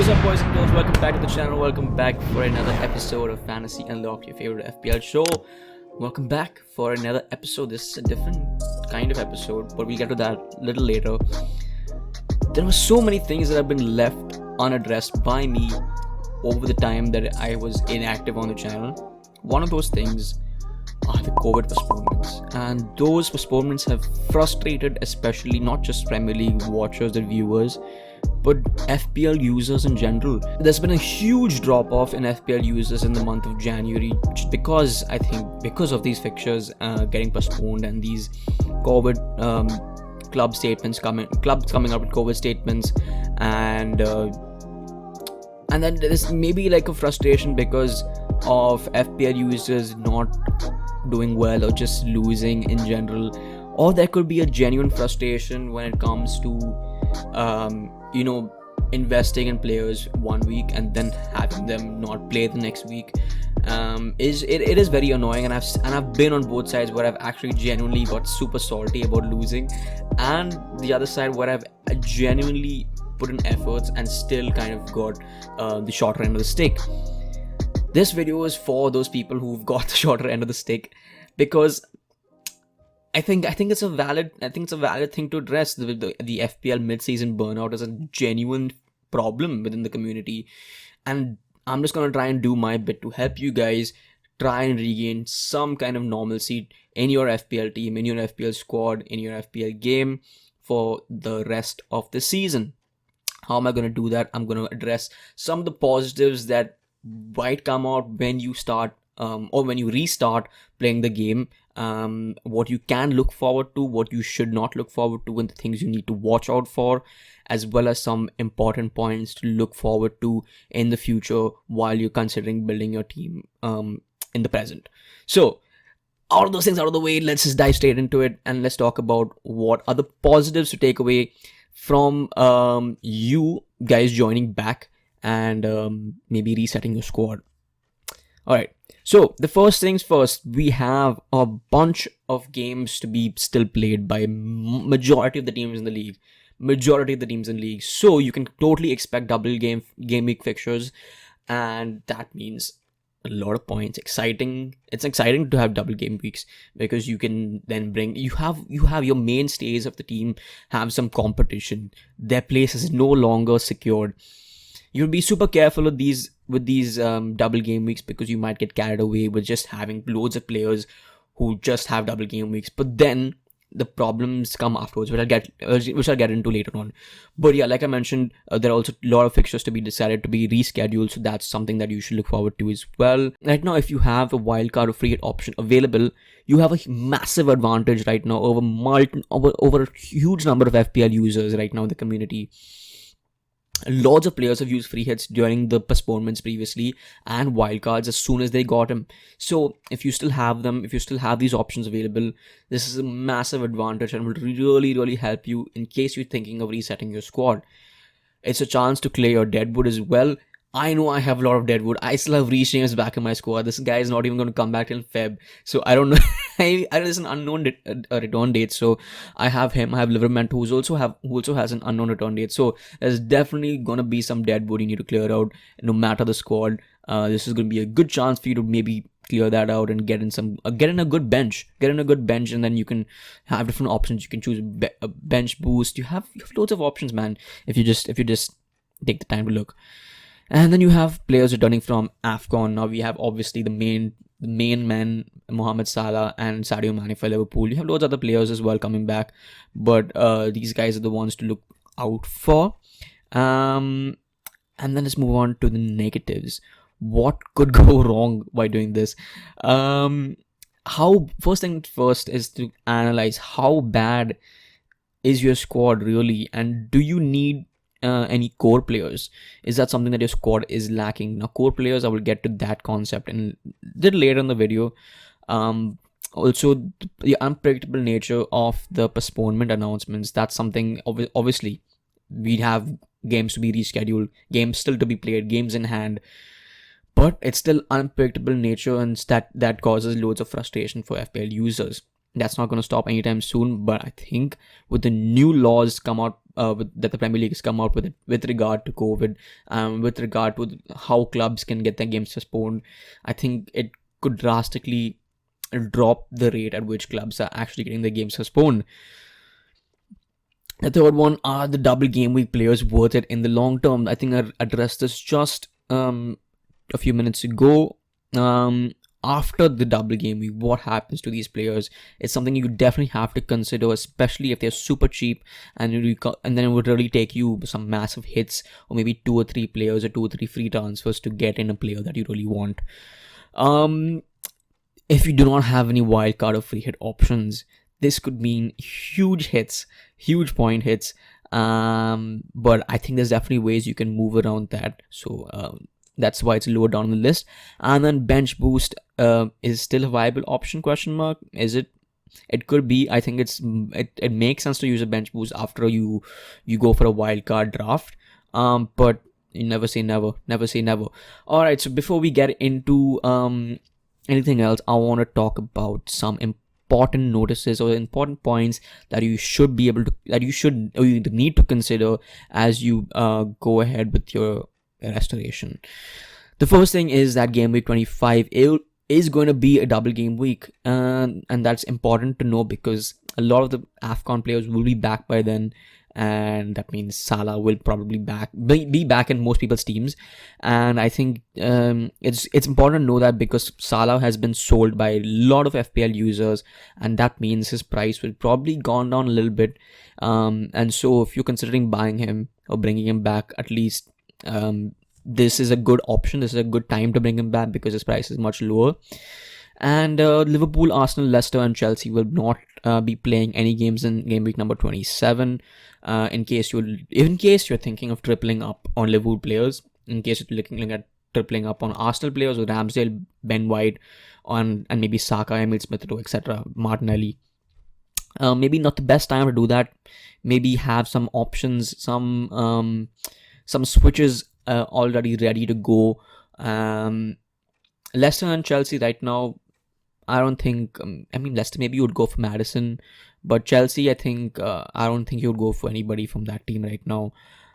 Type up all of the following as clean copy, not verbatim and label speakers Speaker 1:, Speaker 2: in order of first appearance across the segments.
Speaker 1: What is up, boys and girls? Welcome back to the channel. Welcome back for another episode of Fantasy Unlock, your favorite FPL show. Welcome back for another episode. This is a different kind of episode, but we'll get to that a little later. There were so many things that have been left unaddressed by me over the time that I was inactive on the channel. One of those things are the COVID postponements, and those postponements have frustrated especially not just Premier League watchers and viewers, but FPL users in general. There's been a huge drop off in FPL users in the month of January, just because I think because of these fixtures getting postponed and these COVID clubs coming up with COVID statements, and then there's maybe like a frustration because of FPL users not doing well or just losing in general, or there could be a genuine frustration when it comes to investing in players one week and then having them not play the next week. It is very annoying, and I've been on both sides where I've actually genuinely got super salty about losing, and the other side where I've genuinely put in efforts and still kind of got the shorter end of the stick. This video is for those people who've got the shorter end of the stick, because I think it's a valid thing to address. The FPL mid-season burnout is a genuine problem within the community, and I'm just gonna try and do my bit to help you guys try and regain some kind of normalcy in your FPL team, in your FPL squad, in your FPL game for the rest of the season. How am I gonna do that? I'm gonna address some of the positives that might come out when you start or when you restart playing the game, what you can look forward to, what you should not look forward to, and the things you need to watch out for, as well as some important points to look forward to in the future while you're considering building your team in the present. So, all of those things out of the way, let's just dive straight into it, and let's talk about what are the positives to take away from you guys joining back and maybe resetting your squad. Alright, so the first things first, we have a bunch of games to be still played by majority of the teams in the league. So you can totally expect double game week fixtures, and that means a lot of points. It's exciting to have double game weeks, because you can then you have your mainstays of the team have some competition. Their place is no longer secured. You'll be super careful with these double game weeks, because you might get carried away with just having loads of players who just have double game weeks. But then the problems come afterwards, which I'll get into later on. But yeah, like I mentioned, there are also a lot of fixtures to be decided to be rescheduled, so that's something that you should look forward to as well. Right now, if you have a wildcard or free hit option available, you have a massive advantage right now over a huge number of FPL users right now in the community. Lots of players have used free hits during the postponements previously and wildcards as soon as they got them. So if you still have them, if you still have these options available, this is a massive advantage and will really help you in case you're thinking of resetting your squad. It's a chance to clear your deadwood as well. I know I have a lot of deadwood. I still have Reece James back in my squad. This guy is not even going to come back till Feb. So I don't know. There's an unknown return date. So I have him. I have Liverpool, who also has an unknown return date. So there's definitely going to be some deadwood you need to clear out, no matter the squad. This is going to be a good chance for you to maybe clear that out and get in a good bench. And then you can have different options. You can choose a bench boost. You have loads of options, man. If you just take the time to look. And then you have players returning from AFCON. Now we have obviously the main men, Mohamed Salah and Sadio Mane for Liverpool. You have loads of other players as well coming back, but these guys are the ones to look out for. And then let's move on to the negatives. What could go wrong by doing this? First thing first is to analyze how bad is your squad really, and do you need any core players? Is that something that your squad is lacking? Now, core players, I will get to that concept in a little later in the video. Also, the unpredictable nature of the postponement announcements. That's something, obviously, we have games to be rescheduled, games still to be played, games in hand. But it's still unpredictable nature, and that causes loads of frustration for FPL users. That's not going to stop anytime soon. But I think with the new laws come out, that the Premier League has come out with regard to COVID, with regard to how clubs can get their games postponed, I think it could drastically drop the rate at which clubs are actually getting their games postponed. The third one, are the double game week players worth it in the long term? I think I addressed this just a few minutes ago. After the double game week, what happens to these players is something you definitely have to consider, especially if they're super cheap, and then it would really take you some massive hits, or maybe 2 or 3 players or 2 or 3 free transfers to get in a player that you really want. If you do not have any wildcard or free hit options, this could mean huge hits, huge point hits. But I think there's definitely ways you can move around that. So that's why it's lower down on the list. And then bench boost is still a viable option? Question mark. Is it? It could be. I think it makes sense to use a bench boost after you go for a wildcard draft. But you never say never. Never say never. All right. So before we get into anything else, I want to talk about some important notices or important points that you should be able to, that you should, or you need to consider as you go ahead with your restoration. The first thing is that game week 25 is going to be a double game week, and that's important to know because a lot of the AFCON players will be back by then, and that means Salah will probably be back in most people's teams. And I think it's important to know that because Salah has been sold by a lot of FPL users, and that means his price will probably gone down a little bit. And so if you're considering buying him or bringing him back, at least this is a good option. This is a good time to bring him back because his price is much lower. And Liverpool, Arsenal, Leicester and Chelsea will not be playing any games in game week number 27. In case you're thinking of tripling up on Liverpool players, in case you're looking at tripling up on Arsenal players with Ramsdale, Ben White, and maybe Saka, Emil Smith-Rowe, etc., Martinelli. Maybe not the best time to do that. Maybe have some options, some switches already ready to go. Leicester and Chelsea right now, I don't think. Leicester maybe you would go for Maddison, but Chelsea, I think I don't think you would go for anybody from that team right now.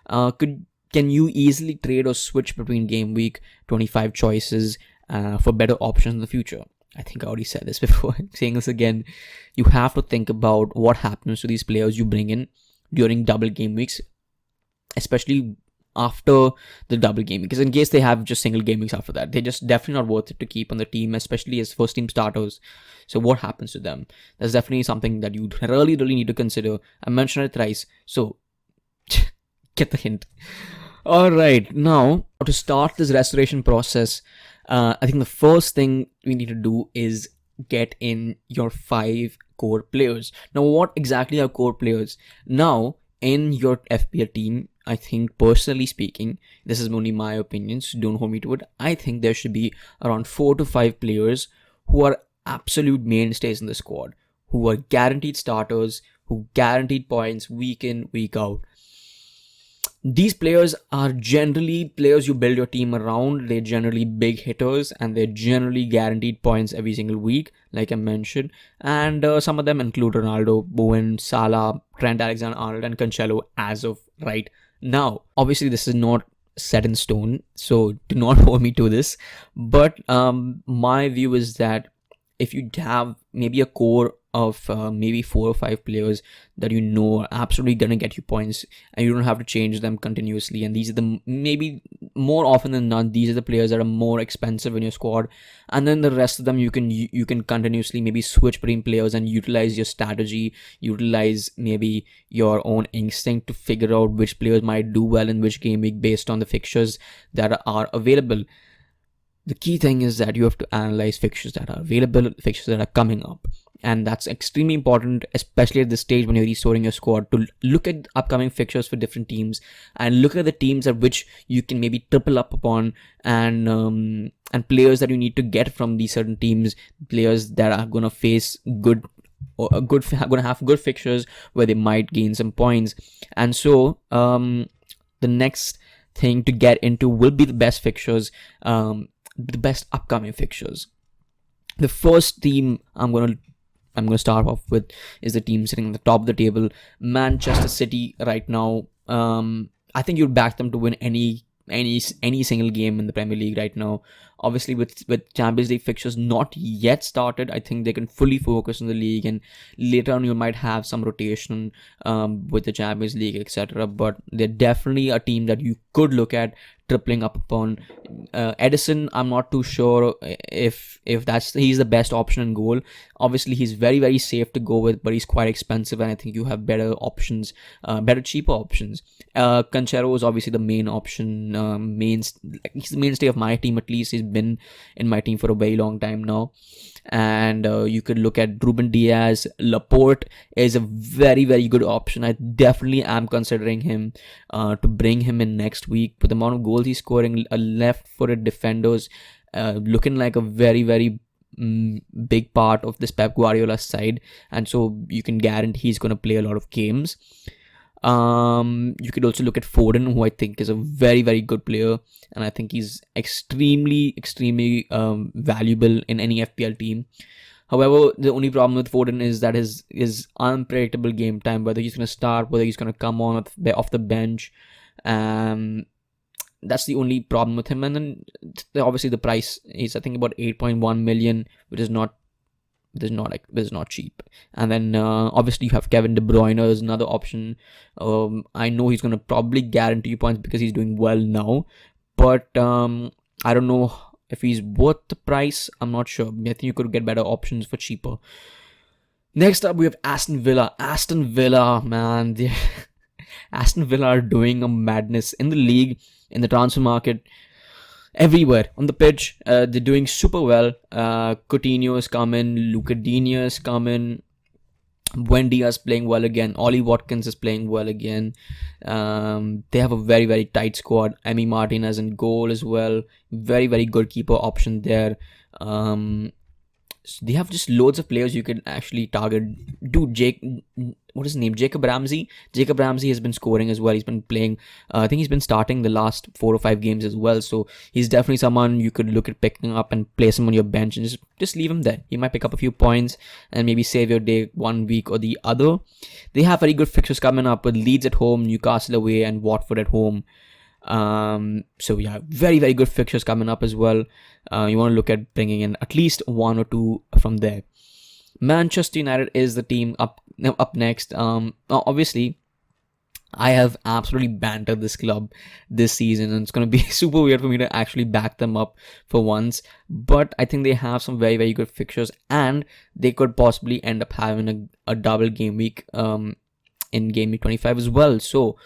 Speaker 1: Can you easily trade or switch between game week 25 choices for better options in the future? I think I already said this before. I'm saying this again. You have to think about what happens to these players you bring in during double game weeks, especially after the double game, because in case they have just single game weeks after that, they're just definitely not worth it to keep on the team, especially as first team starters. So what happens to them? That's definitely something that you really need to consider. I mentioned it thrice, so get the hint. All right, now to start this restoration process, I think the first thing we need to do is get in your 5 core players. Now, what exactly are core players? Now, in your FPL team, I think personally speaking, this is only my opinion, so don't hold me to it. I think there should be around 4 to 5 players who are absolute mainstays in the squad, who are guaranteed starters, who guaranteed points week in, week out. These players are generally players you build your team around. They're generally big hitters and they're generally guaranteed points every single week, like I mentioned. And some of them include Ronaldo, Bowen, Salah, Trent Alexander-Arnold and Cancelo as of right now. Obviously, this is not set in stone, so do not hold me to this. But my view is that if you have maybe a core of maybe 4 or 5 players that you know are absolutely gonna get you points, and you don't have to change them continuously, and these are the, maybe more often than not, these are the players that are more expensive in your squad, and then the rest of them you can continuously maybe switch between players and utilize your strategy, utilize maybe your own instinct to figure out which players might do well in which game week based on the fixtures that are available. The key thing is that you have to analyze fixtures that are available, fixtures that are coming up. And that's extremely important, especially at this stage when you're restoring your squad, to look at upcoming fixtures for different teams and look at the teams at which you can maybe triple up upon, and players that you need to get from these certain teams, players that are going to face going to have good fixtures where they might gain some points. And so the next thing to get into will be the best fixtures, the best upcoming fixtures. The first team I'm going to I'm going to start off with is the team sitting at the top of the table. Manchester City right now. I think you'd back them to win any single game in the Premier League right now. Obviously, with Champions League fixtures not yet started, I think they can fully focus on the league, and later on you might have some rotation with the Champions League, etc. But they're definitely a team that you could look at tripling up upon. Edison, I'm not too sure if he's the best option in goal. Obviously, he's very, very safe to go with, but he's quite expensive, and I think you have better options, cheaper options. Cancelo is obviously the main option. He's the mainstay of my team. At least he's been in my team for a very long time now. And you could look at Ruben Diaz. Laporte is a very, very good option. I definitely am considering him to bring him in next week. With the amount of goals he's scoring, a left-footed defender's looking like a very, very big part of this Pep Guardiola side, and so you can guarantee he's going to play a lot of games. You could also look at Foden, who I think is a very, very good player, and I think he's extremely valuable in any FPL team. However, the only problem with Foden is that his unpredictable game time, whether he's going to start, whether he's going to come on off the bench. That's the only problem with him. And then obviously the price is, I think, about 8.1 million, which is not cheap. And then obviously you have Kevin De Bruyne as another option. I know he's going to probably guarantee you points because he's doing well now, but I don't know if he's worth the price. I'm not sure. I think you could get better options for cheaper. Next up, we have Aston Villa. Aston Villa, man, Aston Villa are doing a madness in the league, in the transfer market, everywhere. On the pitch, they're doing super well. Coutinho is coming, Luca Digne is coming, Buendia is playing well again, Ollie Watkins is playing well again. They have a very, very tight squad. Emi Martinez in goal as well. Very, very good keeper option there. So they have just loads of players you can actually target. What is his name? Jacob Ramsey. Jacob Ramsey has been scoring as well. He's been playing. I think he's been starting the last 4 or 5 games as well. So he's definitely someone you could look at picking up and place him on your bench and just leave him there. He might pick up a few points and maybe save your day one week or the other. They have very good fixtures coming up with Leeds at home, Newcastle away, and Watford at home. So yeah, very, very good fixtures coming up as well. You want to look at bringing in at least 1 or 2 from there. Manchester United is the team up next. Obviously, I have absolutely bantered this club this season, and it's going to be super weird for me to actually back them up for once. But I think they have some very, very good fixtures, and they could possibly end up having a double game week in game week 25 as well. So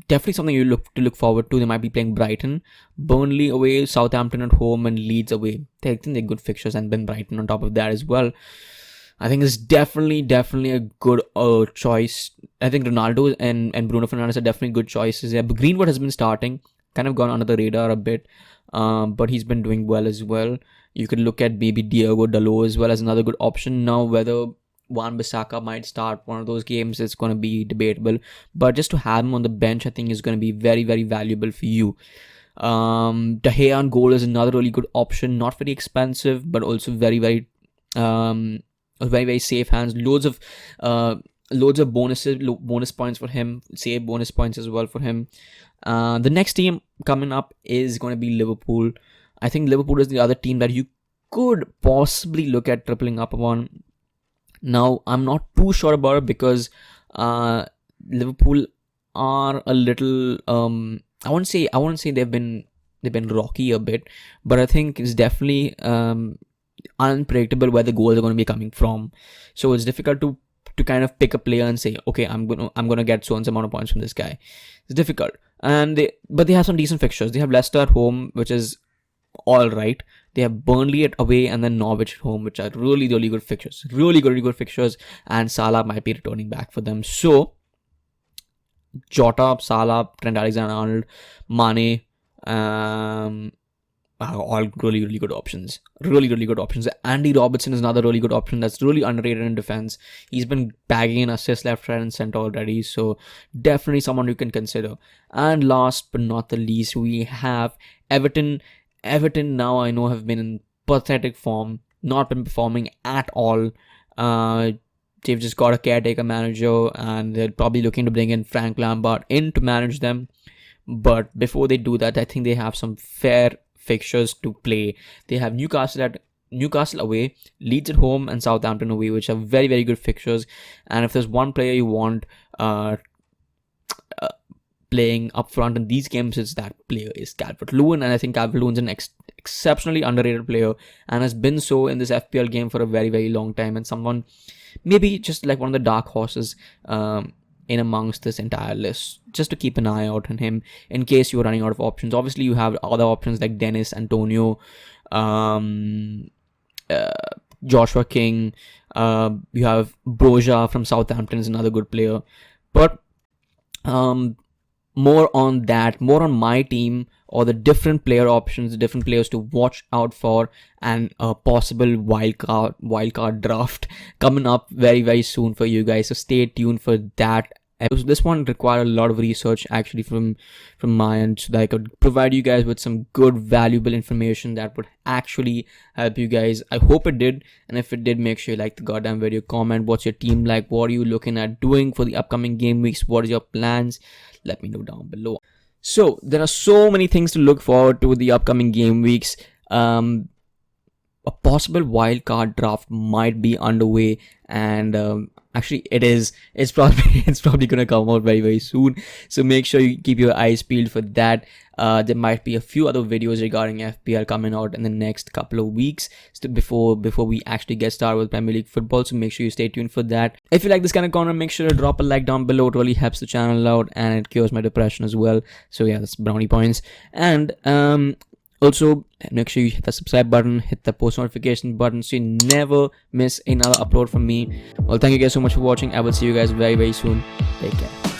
Speaker 1: definitely something you look forward to. They might be playing Brighton, Burnley away, Southampton at home, and Leeds away. I think they're good fixtures, and then Brighton on top of that as well. I think it's definitely a good choice. I think Ronaldo and Bruno Fernandes are definitely good choices. Yeah, but Greenwood has been starting, kind of gone under the radar a bit, but he's been doing well as well. You could look at maybe Diogo Dalot as well as another good option. Now, whether Wan-Bissaka might start one of those games, it's going to be debatable, but just to have him on the bench, I think is going to be very, very valuable for you. De Gea on goal is another really good option, not very expensive, but also very, very safe hands. Loads of bonus points for him, save bonus points as well for him. The next team coming up is going to be Liverpool. I think Liverpool is the other team that you could possibly look at tripling up on. Now, I'm not too sure about it because Liverpool are a little I won't say they've been rocky a bit, but I think it's definitely unpredictable where the goals are going to be coming from. So it's difficult to kind of pick a player and say, okay, I'm gonna get so and so amount of points from this guy. It's difficult, but they have some decent fixtures. They have Leicester at home, which is all right. They have Burnley at away and then Norwich at home, which are really, really good fixtures. Really good fixtures. And Salah might be returning back for them. So, Jota, Salah, Trent Alexander-Arnold, Mane, are all really, really good options. Really, really good options. Andy Robertson is another really good option that's really underrated in defense. He's been bagging in assists left, right, and center already. So, definitely someone you can consider. And last but not the least, we have Everton. Everton now I know have been in pathetic form. not been performing at all. They've just got a caretaker manager, and they're probably looking to bring in Frank Lampard in to manage them. But before they do that, I think they have some fair fixtures to play. They have Newcastle away, Leeds at home, and Southampton away, which are very, very good fixtures. And if there's one player you want playing up front in these games, that player is Calvert-Lewin. And I think Calvert-Lewin's an exceptionally underrated player and has been so in this FPL game for a very, very long time, and someone maybe just like one of the dark horses in amongst this entire list, just to keep an eye out on him in case you're running out of options. Obviously, you have other options like Dennis, Antonio, Joshua King. You have Broja from Southampton is another good player. But more on my team, or the different player options, the different players to watch out for, and a possible wildcard draft coming up very, very soon for you guys. So stay tuned for that. This one required a lot of research actually from my end, so that I could provide you guys with some good, valuable information that would actually help you guys. I hope it did, and if it did, make sure you like the goddamn video, comment what's your team like, what are you looking at doing for the upcoming game weeks, what is your plans, let me know down below. So there are so many things to look forward to with the upcoming game weeks. A possible wildcard draft might be underway, and actually it's probably gonna come out very, very soon, so make sure you keep your eyes peeled for that. There might be a few other videos regarding FPL coming out in the next couple of weeks before we actually get started with Premier League football, so make sure you stay tuned for that. If you like this kind of content, make sure to drop a like down below. It really helps the channel out, and it cures my depression as well. So yeah, that's brownie points. And also, make sure you hit the subscribe button, hit the post notification button, so you never miss another upload from me. Well, thank you guys so much for watching. I will see you guys very, very soon. Take care.